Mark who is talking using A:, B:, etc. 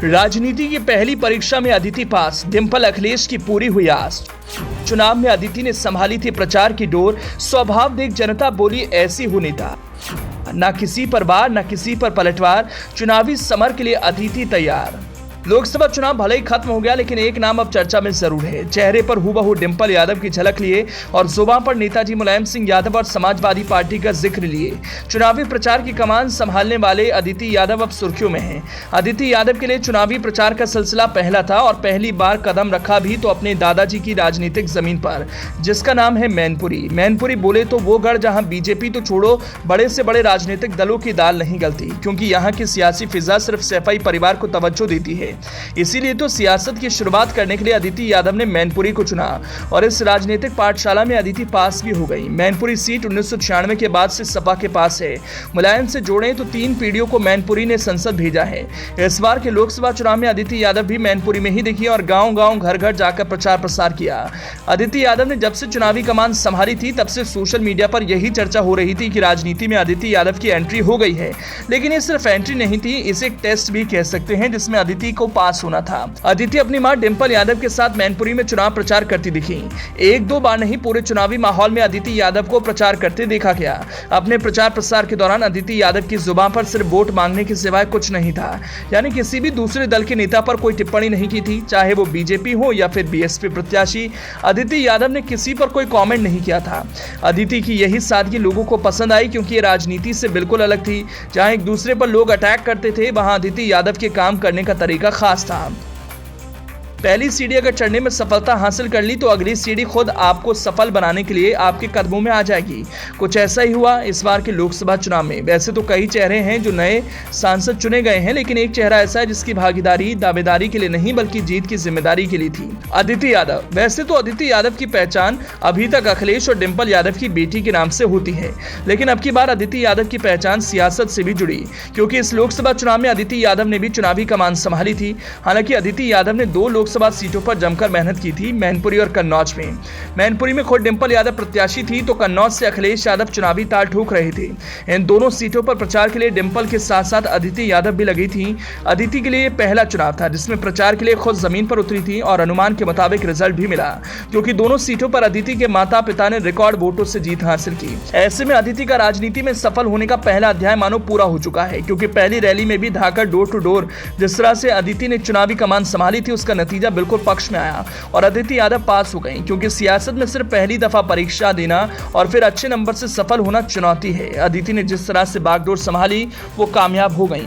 A: राजनीति की पहली परीक्षा में अदिति पास, डिंपल अखिलेश की पूरी हुई आस। चुनाव में अदिति ने संभाली थी प्रचार की डोर, स्वभाव देख जनता बोली ऐसी हो नेता। न किसी पर वार न किसी पर पलटवार, चुनावी समर के लिए अदिति तैयार। लोकसभा चुनाव भले ही खत्म हो गया, लेकिन एक नाम अब चर्चा में जरूर है। चेहरे पर हूबहू डिंपल यादव की झलक लिए और जुबान पर नेताजी मुलायम सिंह यादव और समाजवादी पार्टी का जिक्र लिए चुनावी प्रचार की कमान संभालने वाले अदिति यादव अब सुर्खियों में हैं। अदिति यादव के लिए चुनावी प्रचार का सिलसिला पहला था और पहली बार कदम रखा भी तो अपने दादाजी की राजनीतिक जमीन पर, जिसका नाम है मैनपुरी। मैनपुरी बोले तो वो गढ़ जहां बीजेपी तो छोड़ो, बड़े से बड़े राजनीतिक दलों की दाल नहीं गलती, क्योंकि यहाँ की सियासी फिजा सिर्फ सैफई परिवार को तवज्जो देती है। इसीलिए तो सियासत की शुरुआत करने के लिए अदिति यादव ने मैनपुरी को चुना और इस राजनीतिक पाठशाला में अदिति पास भी हो गई। मैनपुरी सीट 1996 के बाद से सपा के पास है। मुलायम से जोड़ें तो 3 पीढ़ियों को मैनपुरी ने संसद भेजा है। इस बार के लोकसभा चुनाव में अदिति यादव भी मैनपुरी में ही दिखी और गांव-गांव घर-घर जाकर प्रचार प्रसार किया। अदिति यादव ने जब से चुनावी कमान संभाली थी तब से सोशल मीडिया पर यही चर्चा हो रही थी कि राजनीति में अदिति यादव की एंट्री हो गई है। लेकिन ये सिर्फ एंट्री नहीं थी, इसे एक टेस्ट भी कह सकते हैं जिसमें अदिति को पास होना था। अदिति अपनी मां डिंपल यादव के साथ मैनपुरी में चुनाव प्रचार करती दिखी। 1-2 बार नहीं, पूरे चुनावी माहौल में अदिति यादव को प्रचार करते देखा गया। अपने प्रचार प्रसार के दौरान अदिति यादव की जुबान पर सिर्फ वोट मांगने के सिवाय कुछ नहीं था, यानी किसी भी दूसरे दल के नेता पर कोई टिप्पणी नहीं की थी, चाहे वो बीजेपी हो या फिर बीएसपी प्रत्याशी। अदिति यादव ने किसी पर कोई कमेंट नहीं किया था। अदिति की यही सादगी लोगों को पसंद आई, क्योंकि ये राजनीति से बिल्कुल अलग थी। जहां एक दूसरे पर लोग अटैक करते थे, वहां अदिति यादव के काम करने का तरीका खास था। पहली सीढ़ी अगर चढ़ने में सफलता हासिल कर ली तो अगली सीढ़ी खुद आपको सफल बनाने के लिए आपके कदमों में आ जाएगी। कुछ ऐसा ही हुआ इस बार के लोकसभा चुनाव में। वैसे तो कई चेहरे हैं जो नए सांसद चुने गए हैं, लेकिन एक चेहरा ऐसा है जिसकी भागीदारी दावेदारी के लिए नहीं बल्कि जीत की जिम्मेदारी के लिए थी, अदिति यादव। वैसे तो अदिति यादव की पहचान अभी तक अखिलेश और डिंपल यादव की बेटी के नाम से होती है, लेकिन अब की बार अदिति यादव की पहचान सियासत से भी जुड़ी, क्योंकि इस लोकसभा चुनाव में अदिति यादव ने भी चुनावी कमान संभाली थी। हालांकि अदिति यादव ने 2 लोकसभा सीटों पर जमकर मेहनत की थी, मैनपुरी और कन्नौज में। मैनपुरी में खुद डिंपल यादव प्रत्याशी थी तो कन्नौज से अखिलेश यादव चुनावी ताल ठोक रहे थे। इन दोनों सीटों पर प्रचार के लिए डिंपल के साथ साथ अदिति यादव भी लगी थी। अदिति के लिए पहला चुनाव था जिसमें प्रचार के लिए खुद जमीन पर उतरी थी और अनुमान के मुताबिक रिजल्ट भी मिला, क्योंकि दोनों सीटों पर अदिति के माता पिता ने रिकॉर्ड वोटों से जीत हासिल की। ऐसे में अदिति का राजनीति में सफल होने का पहला अध्याय मानो पूरा हो चुका है, क्योंकि पहली रैली में भी धाकर डोर टू डोर जिस तरह से अदिति ने चुनावी कमान संभाली थी उसका नतीजा बिल्कुल पक्ष में आया और अदिति यादव पास हो गई, क्योंकि सियासत में सिर्फ पहली दफा परीक्षा देना और फिर अच्छे नंबर से सफल होना चुनौती है। अदिति ने जिस तरह से बागडोर संभाली वो कामयाब हो गई।